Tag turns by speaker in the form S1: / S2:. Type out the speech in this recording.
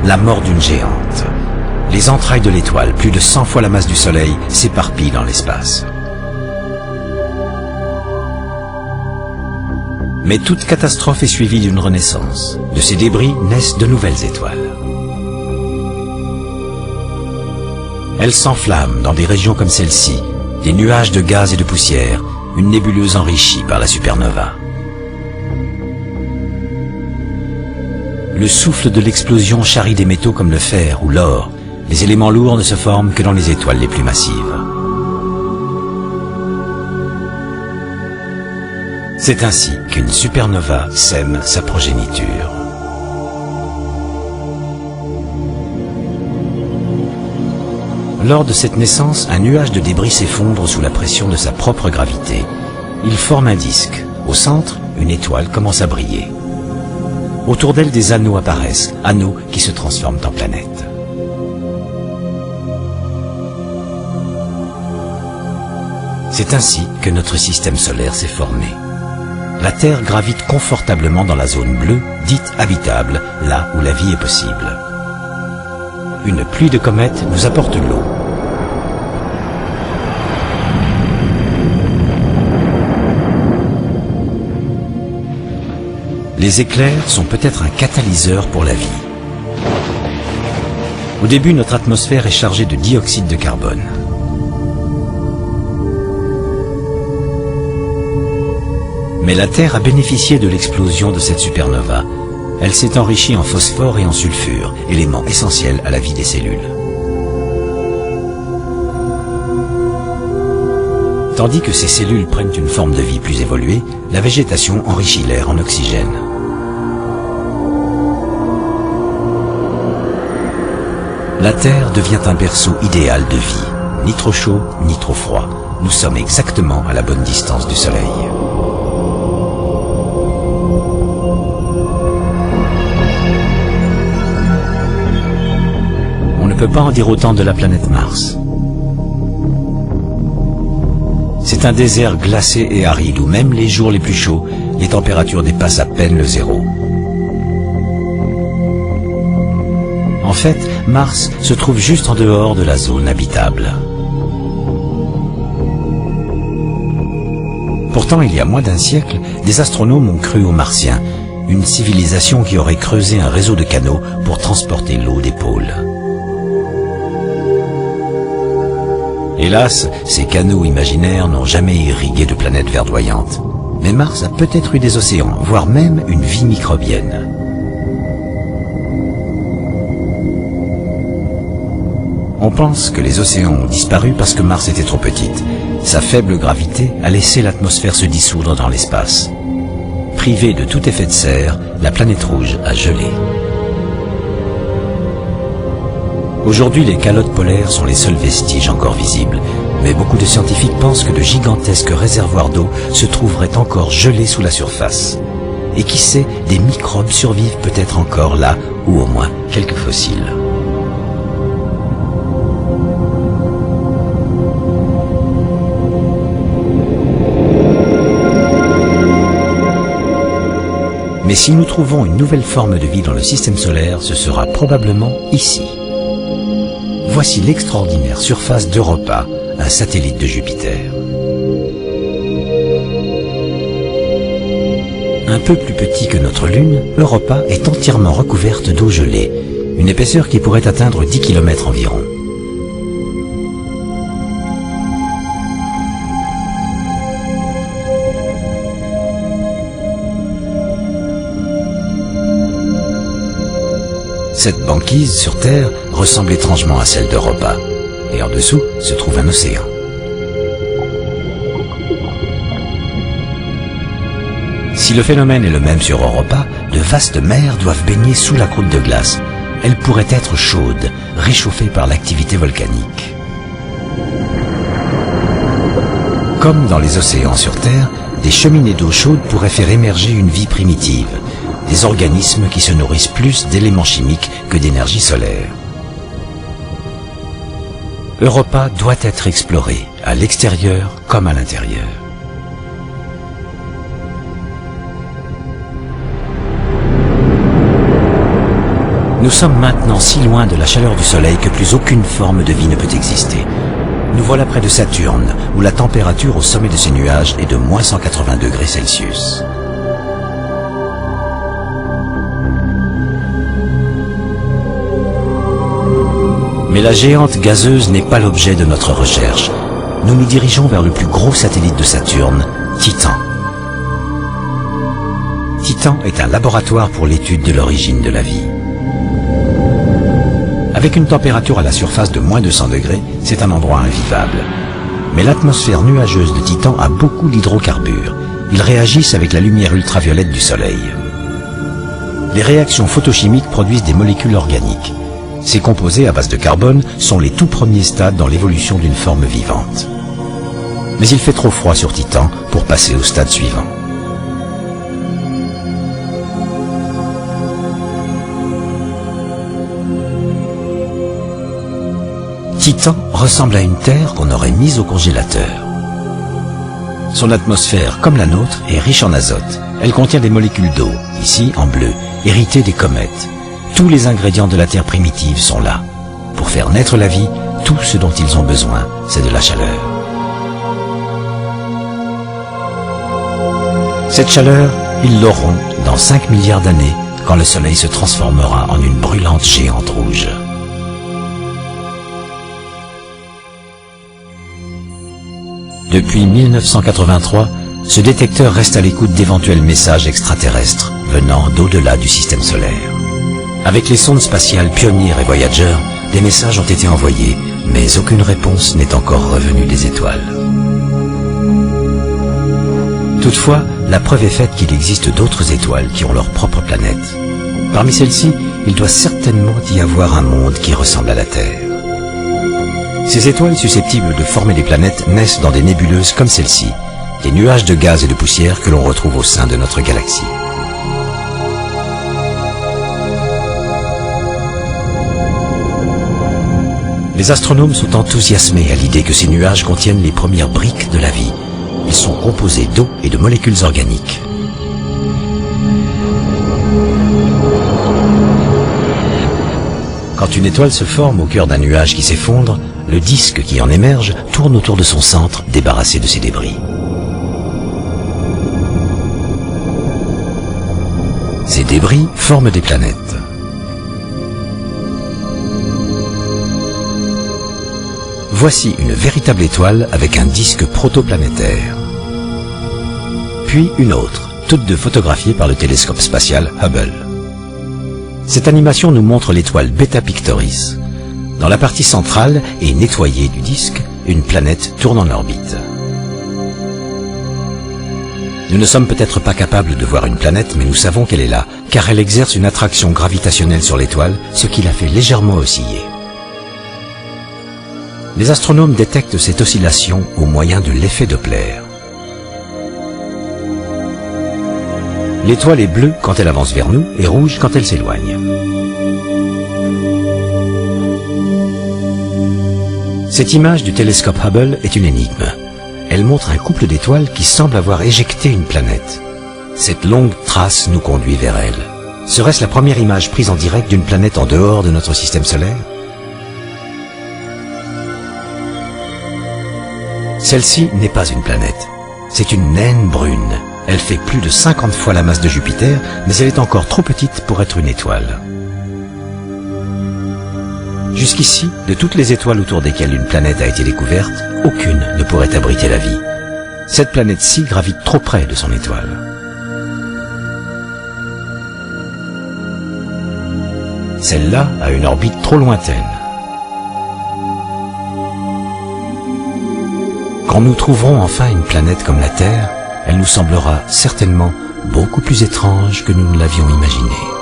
S1: la mort d'une géante. Les entrailles de l'étoile, plus de 100 fois la masse du Soleil, s'éparpillent dans l'espace. Mais toute catastrophe est suivie d'une renaissance. De ces débris naissent de nouvelles étoiles. Elles s'enflamment dans des régions comme celle-ci, des nuages de gaz et de poussière, une nébuleuse enrichie par la supernova. Le souffle de l'explosion charrie des métaux comme le fer ou l'or. Les éléments lourds ne se forment que dans les étoiles les plus massives. C'est ainsi qu'une supernova sème sa progéniture. Lors de cette naissance, un nuage de débris s'effondre sous la pression de sa propre gravité. Il forme un disque. Au centre, une étoile commence à briller. Autour d'elle, des anneaux apparaissent, anneaux qui se transforment en planètes. C'est ainsi que notre système solaire s'est formé. La Terre gravite confortablement dans la zone bleue, dite habitable, là où la vie est possible. Une pluie de comètes nous apporte l'eau. Les éclairs sont peut-être un catalyseur pour la vie. Au début, notre atmosphère est chargée de dioxyde de carbone. Mais la Terre a bénéficié de l'explosion de cette supernova. Elle s'est enrichie en phosphore et en sulfure, éléments essentiels à la vie des cellules. Tandis que ces cellules prennent une forme de vie plus évoluée, la végétation enrichit l'air en oxygène. La Terre devient un berceau idéal de vie, ni trop chaud, ni trop froid. Nous sommes exactement à la bonne distance du Soleil. On ne peut pas en dire autant de la planète Mars. C'est un désert glacé et aride où même les jours les plus chauds, les températures dépassent à peine le zéro. En fait, Mars se trouve juste en dehors de la zone habitable. Pourtant, il y a moins d'un siècle, des astronomes ont cru aux Martiens, une civilisation qui aurait creusé un réseau de canaux pour transporter l'eau des pôles. Hélas, ces canaux imaginaires n'ont jamais irrigué de planètes verdoyantes. Mais Mars a peut-être eu des océans, voire même une vie microbienne. On pense que les océans ont disparu parce que Mars était trop petite. Sa faible gravité a laissé l'atmosphère se dissoudre dans l'espace. Privée de tout effet de serre, la planète rouge a gelé. Aujourd'hui, les calottes polaires sont les seuls vestiges encore visibles, mais beaucoup de scientifiques pensent que de gigantesques réservoirs d'eau se trouveraient encore gelés sous la surface. Et qui sait, des microbes survivent peut-être encore là, ou au moins quelques fossiles. Mais si nous trouvons une nouvelle forme de vie dans le système solaire, ce sera probablement ici. Voici l'extraordinaire surface d'Europa, un satellite de Jupiter. Un peu plus petit que notre Lune, Europa est entièrement recouverte d'eau gelée, une épaisseur qui pourrait atteindre 10 km environ. Cette banquise sur Terre ressemble étrangement à celle d'Europa, et en dessous se trouve un océan. Si le phénomène est le même sur Europa, de vastes mers doivent baigner sous la croûte de glace. Elles pourraient être chaudes, réchauffées par l'activité volcanique. Comme dans les océans sur Terre, des cheminées d'eau chaude pourraient faire émerger une vie primitive, des organismes qui se nourrissent plus d'éléments chimiques que d'énergie solaire. Europa doit être explorée, à l'extérieur comme à l'intérieur. Nous sommes maintenant si loin de la chaleur du Soleil que plus aucune forme de vie ne peut exister. Nous voilà près de Saturne, où la température au sommet de ses nuages est de moins 180 degrés Celsius. Mais la géante gazeuse n'est pas l'objet de notre recherche. Nous nous dirigeons vers le plus gros satellite de Saturne, Titan. Titan est un laboratoire pour l'étude de l'origine de la vie. Avec une température à la surface de moins 200 degrés, c'est un endroit invivable. Mais l'atmosphère nuageuse de Titan a beaucoup d'hydrocarbures. Ils réagissent avec la lumière ultraviolette du Soleil. Les réactions photochimiques produisent des molécules organiques. Ces composés à base de carbone sont les tout premiers stades dans l'évolution d'une forme vivante. Mais il fait trop froid sur Titan pour passer au stade suivant. Titan ressemble à une Terre qu'on aurait mise au congélateur. Son atmosphère, comme la nôtre, est riche en azote. Elle contient des molécules d'eau, ici en bleu, héritées des comètes. Tous les ingrédients de la Terre primitive sont là. Pour faire naître la vie, tout ce dont ils ont besoin, c'est de la chaleur. Cette chaleur, ils l'auront dans 5 milliards d'années, quand le Soleil se transformera en une brûlante géante rouge. Depuis 1983, ce détecteur reste à l'écoute d'éventuels messages extraterrestres venant d'au-delà du système solaire. Avec les sondes spatiales Pioneer et Voyager, des messages ont été envoyés, mais aucune réponse n'est encore revenue des étoiles. Toutefois, la preuve est faite qu'il existe d'autres étoiles qui ont leur propre planète. Parmi celles-ci, il doit certainement y avoir un monde qui ressemble à la Terre. Ces étoiles susceptibles de former des planètes naissent dans des nébuleuses comme celle-ci, des nuages de gaz et de poussière que l'on retrouve au sein de notre galaxie. Les astronomes sont enthousiasmés à l'idée que ces nuages contiennent les premières briques de la vie. Ils sont composés d'eau et de molécules organiques. Quand une étoile se forme au cœur d'un nuage qui s'effondre, le disque qui en émerge tourne autour de son centre, débarrassé de ses débris. Ces débris forment des planètes. Voici une véritable étoile avec un disque protoplanétaire. Puis une autre, toutes deux photographiées par le télescope spatial Hubble. Cette animation nous montre l'étoile Beta Pictoris. Dans la partie centrale et nettoyée du disque, une planète tourne en orbite. Nous ne sommes peut-être pas capables de voir une planète, mais nous savons qu'elle est là, car elle exerce une attraction gravitationnelle sur l'étoile, ce qui la fait légèrement osciller. Les astronomes détectent cette oscillation au moyen de l'effet Doppler. L'étoile est bleue quand elle avance vers nous et rouge quand elle s'éloigne. Cette image du télescope Hubble est une énigme. Elle montre un couple d'étoiles qui semble avoir éjecté une planète. Cette longue trace nous conduit vers elle. Serait-ce la première image prise en direct d'une planète en dehors de notre système solaire ? Celle-ci n'est pas une planète, c'est une naine brune. Elle fait plus de 50 fois la masse de Jupiter, mais elle est encore trop petite pour être une étoile. Jusqu'ici, de toutes les étoiles autour desquelles une planète a été découverte, aucune ne pourrait abriter la vie. Cette planète-ci gravite trop près de son étoile. Celle-là a une orbite trop lointaine. Quand nous trouverons enfin une planète comme la Terre, elle nous semblera certainement beaucoup plus étrange que nous ne l'avions imaginé.